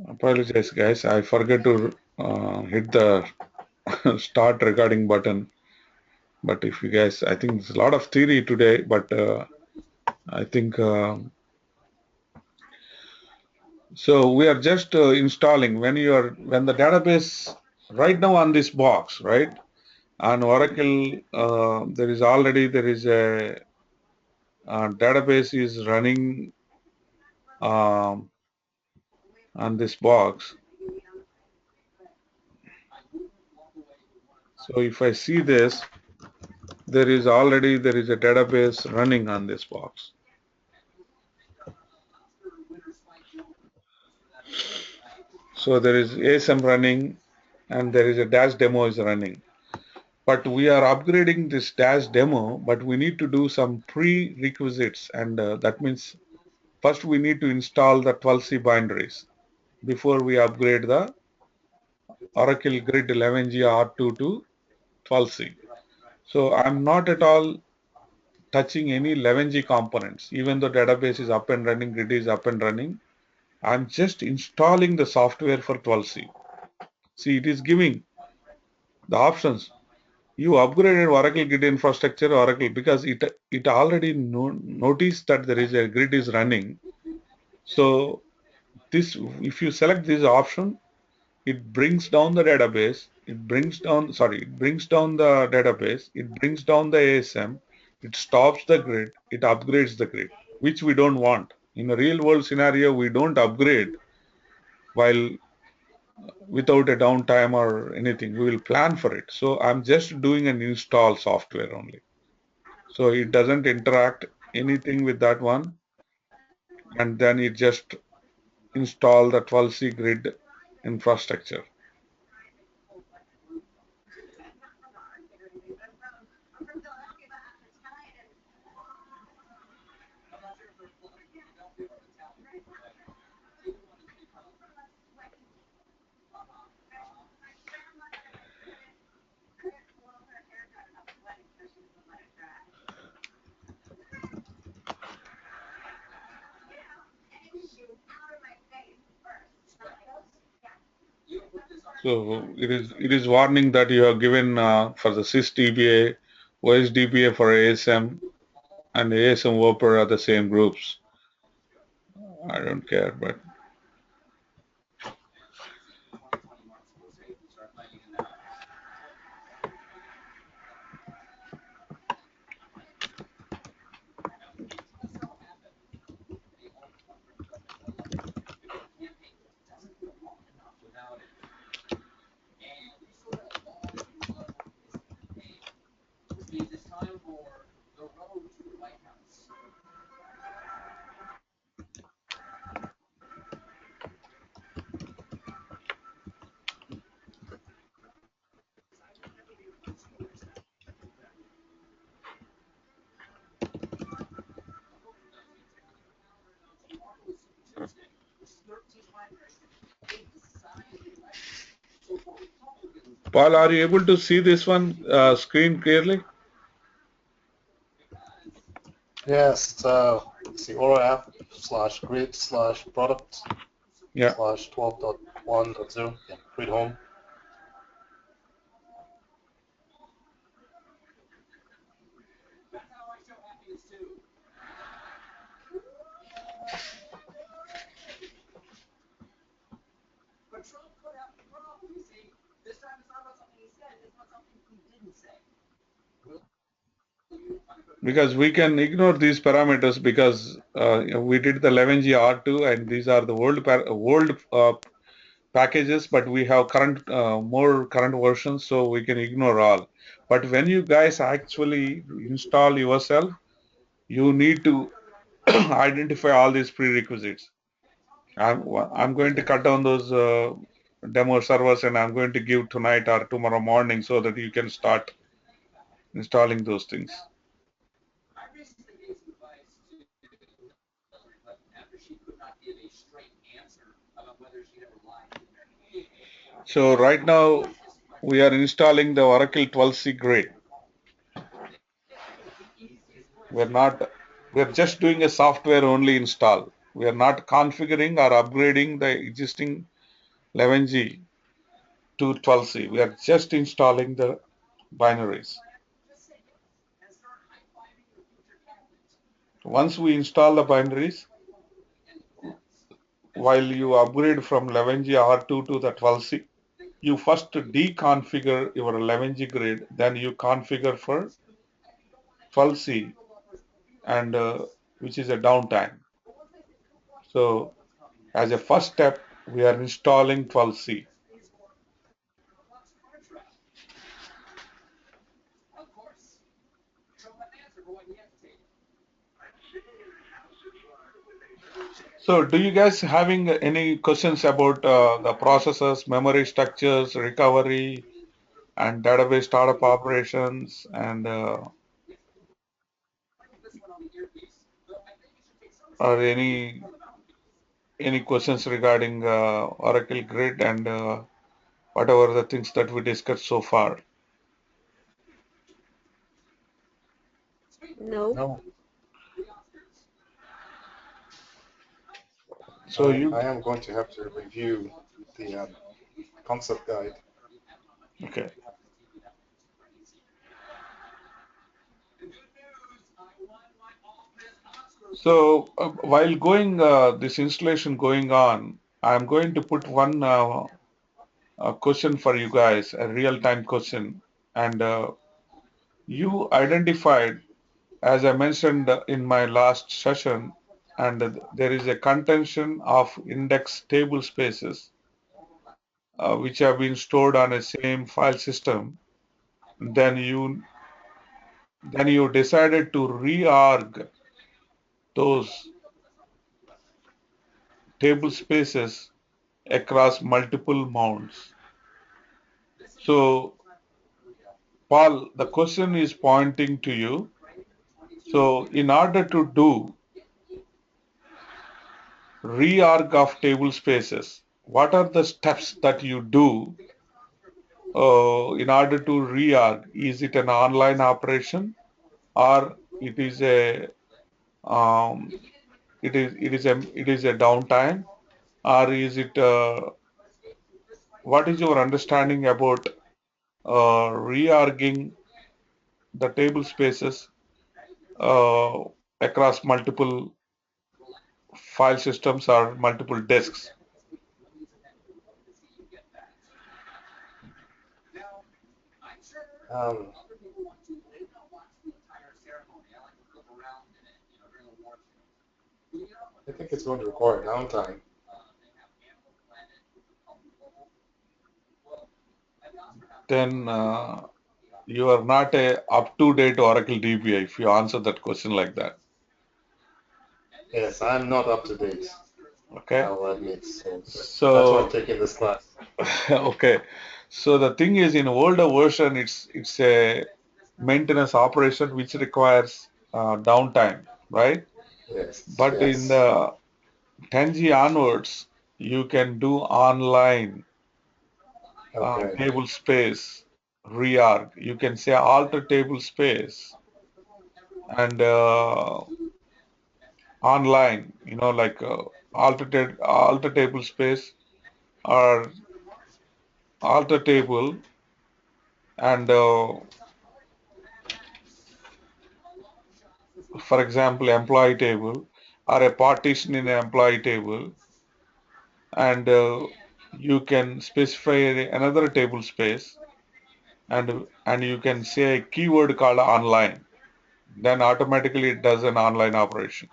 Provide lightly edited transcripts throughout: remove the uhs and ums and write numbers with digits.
Apologize, guys. I forgot to hit the start recording button. But if you guys, I think there's a lot of theory today, but I think so. We are just installing when the database right now on this box, right? On Oracle, there is a database is running um, on this box. So if I see this, there is a database running on this box. So there is ASM running and there is a dash demo is running. But we are upgrading this dash demo, but we need to do some prerequisites. And that means first we need to install the 12c binaries before we upgrade the Oracle Grid 11gR2 to 12c. So I'm not at all touching any 11g components. Even though database is up and running, grid is up and running, I'm just installing the software for 12c. See, it is giving the options. You upgraded Oracle grid infrastructure, Oracle, because it already noticed that there is a grid is running. So this, if you select this option, it brings down the database. It brings down the database. It brings down the ASM. It stops the grid. It upgrades the grid, which we don't want. In a real world scenario, we don't upgrade while without a downtime or anything. We will plan for it. So I'm just doing an install software only. So it doesn't interact anything with that one. And then it just install the 12c grid infrastructure. So it is warning that you have given for the sys DBA, OS DBA for ASM and ASM Whopper are the same groups. I don't care, but Paul, are you able to see this one screen clearly? Yes, it's the oraf/grid/product Yeah. /12.1.0. Yeah, grid home. Because we can ignore these parameters because we did the 11gR2 and these are the world packages, but we have more current versions, so we can ignore all. But when you guys actually install yourself, you need to identify all these prerequisites. I'm going to cut down those demo servers and I'm going to give tonight or tomorrow morning so that you can start installing those things. So right now we are installing the Oracle 12c grid. We're just doing a software only install. We are not configuring or upgrading the existing 11G to 12C. We are just installing the binaries. Once we install the binaries, while you upgrade from 11gR2 to the 12C, you first deconfigure your 11G grid, then you configure for 12C, and which is a downtime. So as a first step, we are installing 12C. So do you guys having any questions about the processes, memory structures, recovery, and database startup operations, and or any questions regarding Oracle Grid and whatever the things that we discussed so far? No. No, So you I am going to have to review the concept guide. okay? So while going this installation going on, I'm going to put one question for you guys, a real-time question, and you identified, as I mentioned in my last session, and there is a contention of index table spaces which have been stored on a same file system. Then you decided to reorg those table spaces across multiple mounts. So, Paul, the question is pointing to you. So, in order to do reorg of table spaces, what are the steps that you do in order to reorg? Is it an online operation, or it is a um, it is a downtime, or is it what is your understanding about reorging the table spaces uh, across multiple file systems or multiple disks? Um, I think it's going to require downtime. Then you are not a up-to-date Oracle DBA if you answer that question like that. Yes, I'm not up to date, Okay. I'll admit. So that's why I'm So taking this class. okay. So the thing is, in older version, it's a maintenance operation which requires downtime, right? Yes, But in yes. the 10G onwards, you can do online Okay. table space reorg. You can say alter table space and online, like alter table space or alter table and for example, employee table or a partition in an employee table, and you can specify another table space, and you can say a keyword called online. Then automatically it does an online operation.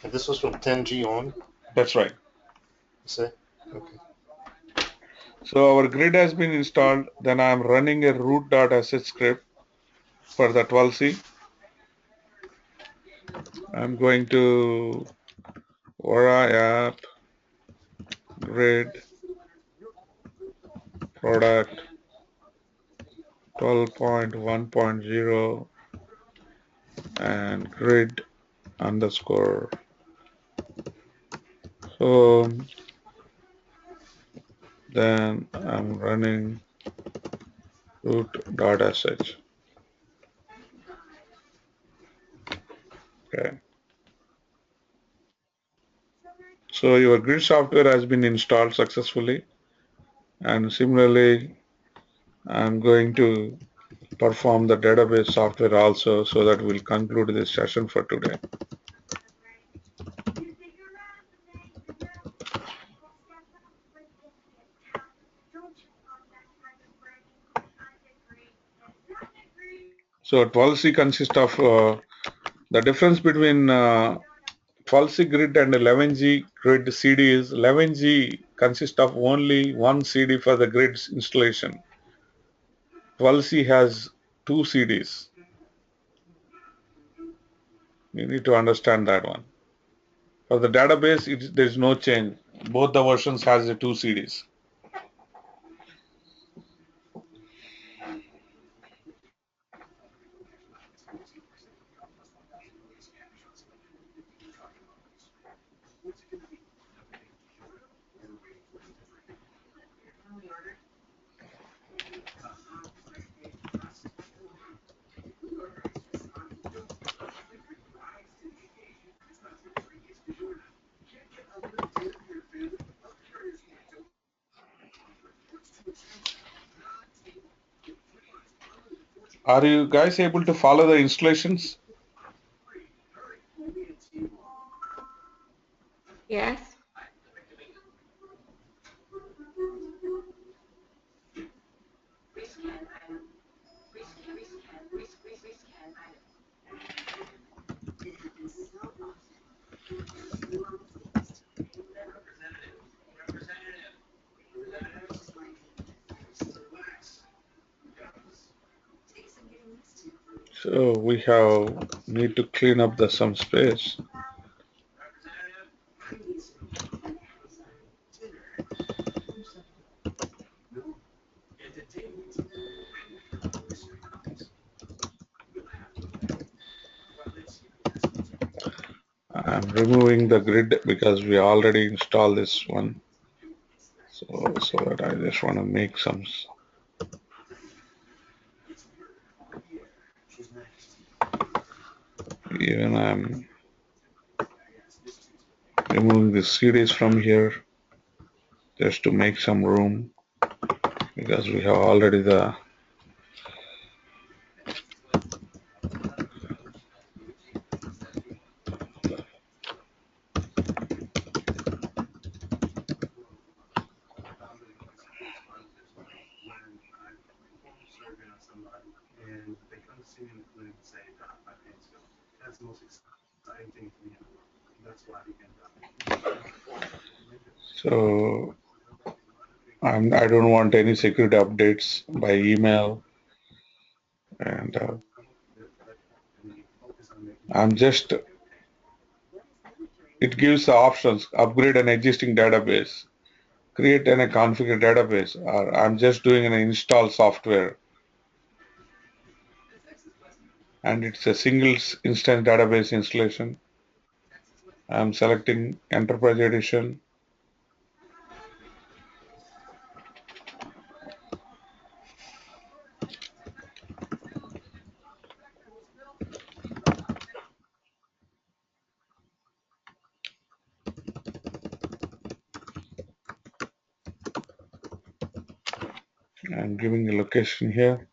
And this was from 10G on, you That's right. say? Okay. So our grid has been installed. Then I'm running a root.sh script for the 12C. I'm going to Aura app grid product 12.1.0 and grid underscore. So then I'm running root.sh. Okay. So your grid software has been installed successfully, and similarly I'm going to perform the database software also, so that we'll conclude this session for today. So 12c consists of the difference between 12c grid and 11g grid CD is 11g consists of only one CD for the grid installation. 12c has two CDs. You need to understand that one. For the database, there is no change. Both the versions has the two CDs. Are you guys able to follow the installations? Yes. So we need to clean up some space. I'm removing the grid because we already installed this one. So that I just want to make some. Even I'm removing the CDs from here just to make some room, because we have already the so I don't want any security updates by email, and I'm just, it gives the options: upgrade an existing database, create a configure database, or I'm just doing an install software, and it's a single instance database installation. I'm selecting Enterprise Edition. I'm giving a location here.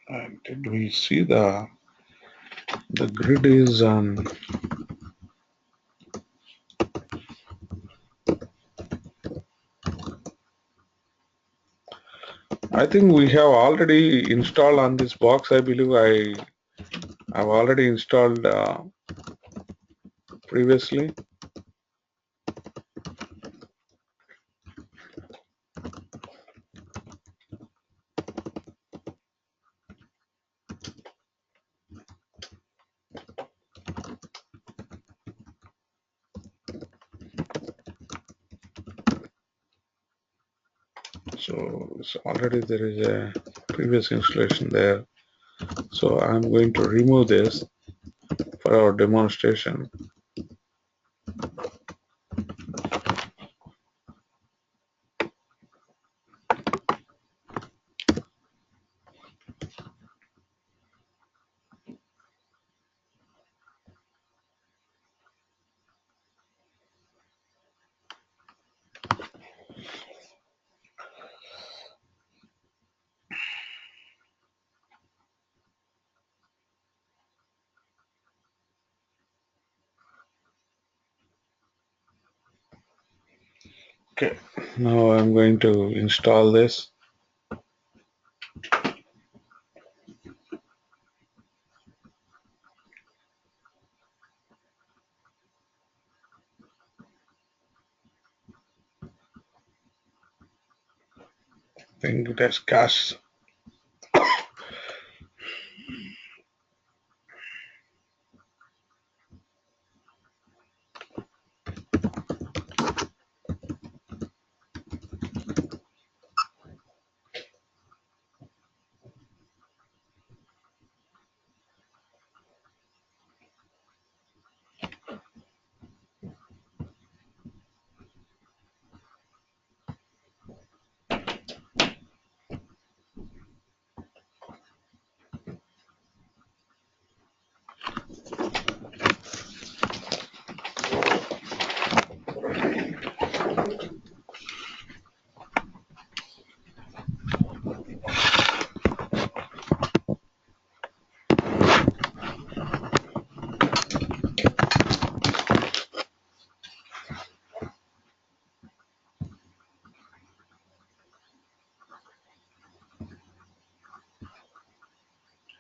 And did we see the grid is on? I think we have already installed on this box. I believe I've already installed previously. So already there is a previous installation there. So I'm going to remove this for our demonstration. Okay, now I'm going to install this. I think it has cache.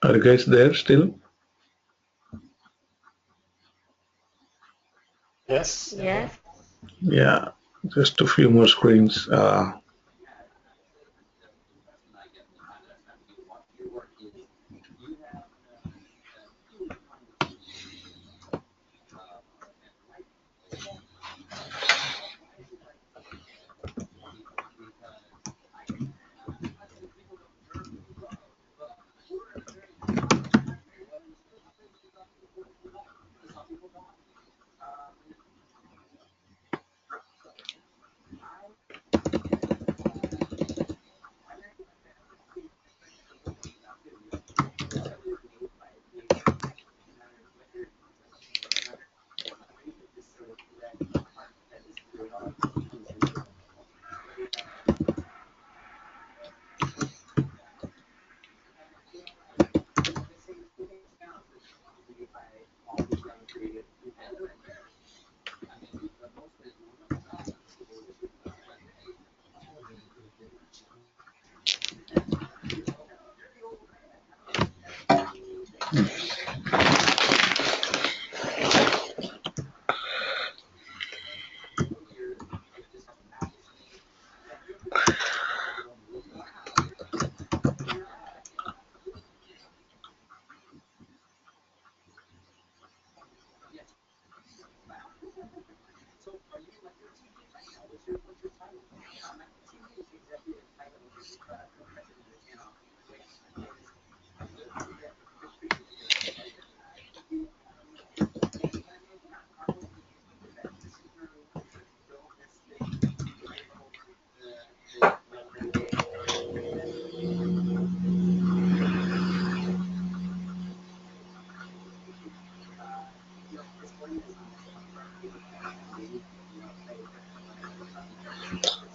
Are you guys there still? Yes. Yes. Yeah, just a few more screens.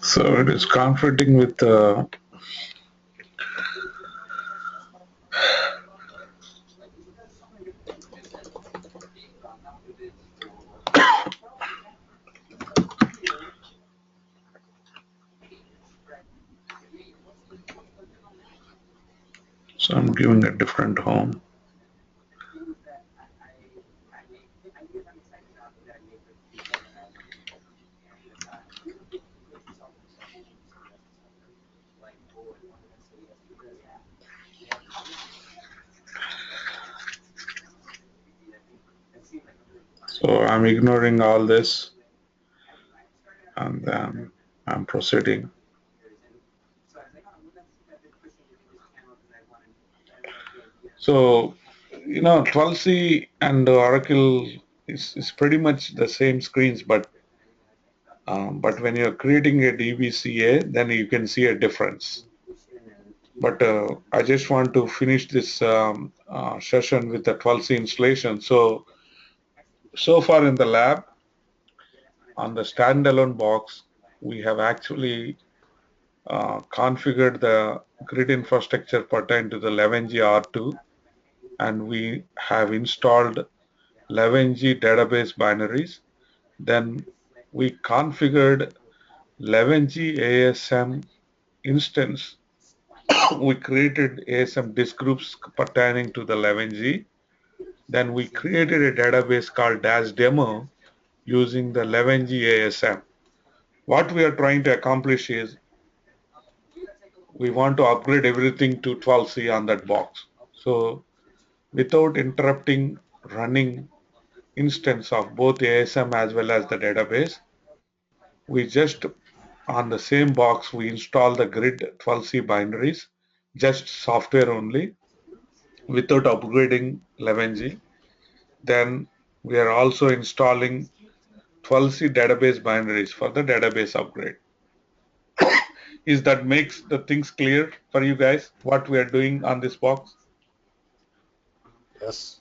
So it is conflicting with so I'm giving a different home. So I'm ignoring all this and then I'm proceeding. So, 12c and Oracle is pretty much the same screens, but when you're creating a DBCA, then you can see a difference. But I just want to finish this session with the 12c installation. So far in the lab, on the standalone box, we have actually configured the grid infrastructure pertain to the 11gR2, and we have installed 11g database binaries. Then we configured 11g ASM instance. We created ASM disk groups pertaining to the 11g. Then we created a database called dash demo using the 11g ASM. What we are trying to accomplish is we want to upgrade everything to 12c on that box. So without interrupting running instance of both ASM as well as the database, we just on the same box we install the grid 12c binaries, just software only without upgrading 11g. Then we are also installing 12c database binaries for the database upgrade. Is that makes the things clear for you guys what we are doing on this box? Yes.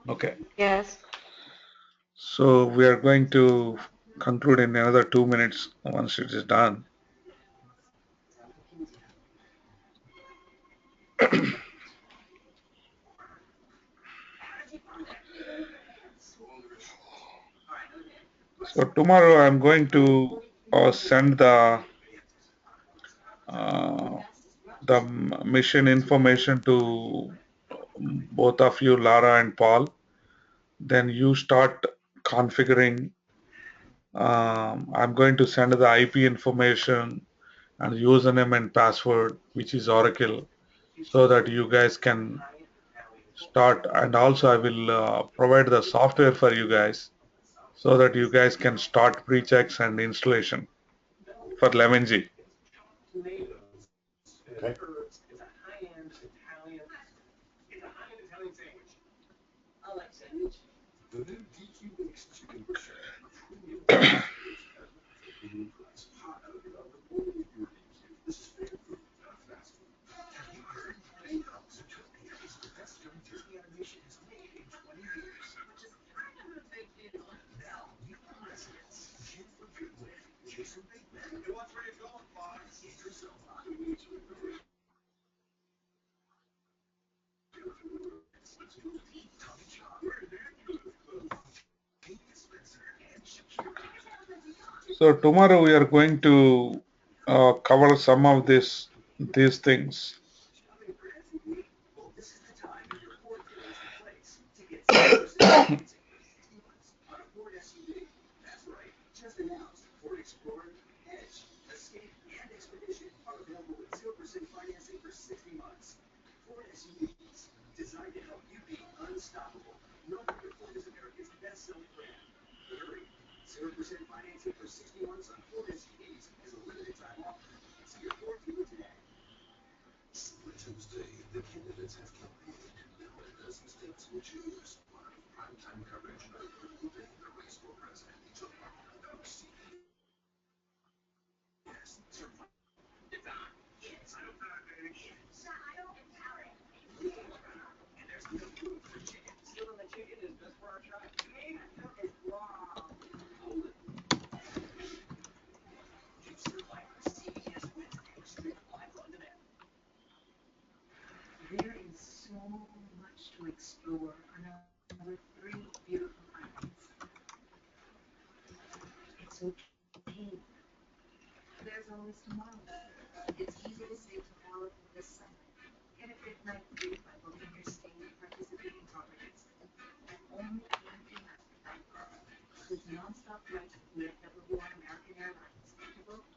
Okay. Yes. So we are going to conclude in another 2 minutes once it is done. So tomorrow I'm going to send uh, the mission information to both of you, Lara and Paul. Then you start configuring. I'm going to send the IP information and username and password, which is Oracle, so that you guys can start. And also, I will provide the software for you guys so that you guys can start pre-checks and installation for 11G. Okay. So tomorrow we are going to cover some of these things.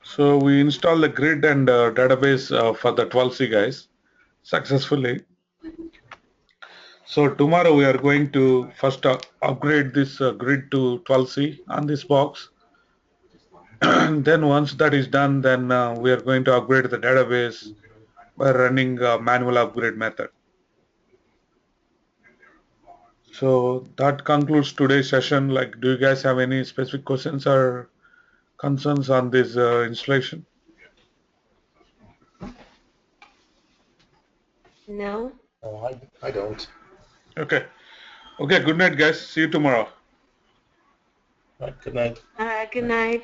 So we install the grid and database for the 12C guys successfully. So tomorrow we are going to first upgrade this grid to 12C on this box. Then once that is done, then we are going to upgrade the database by running a manual upgrade method. So that concludes today's session. Like, do you guys have any specific questions or concerns on this installation? No. Oh, I don't. Okay. Okay. Good night, guys. See you tomorrow. Right, good night. All right. Good night.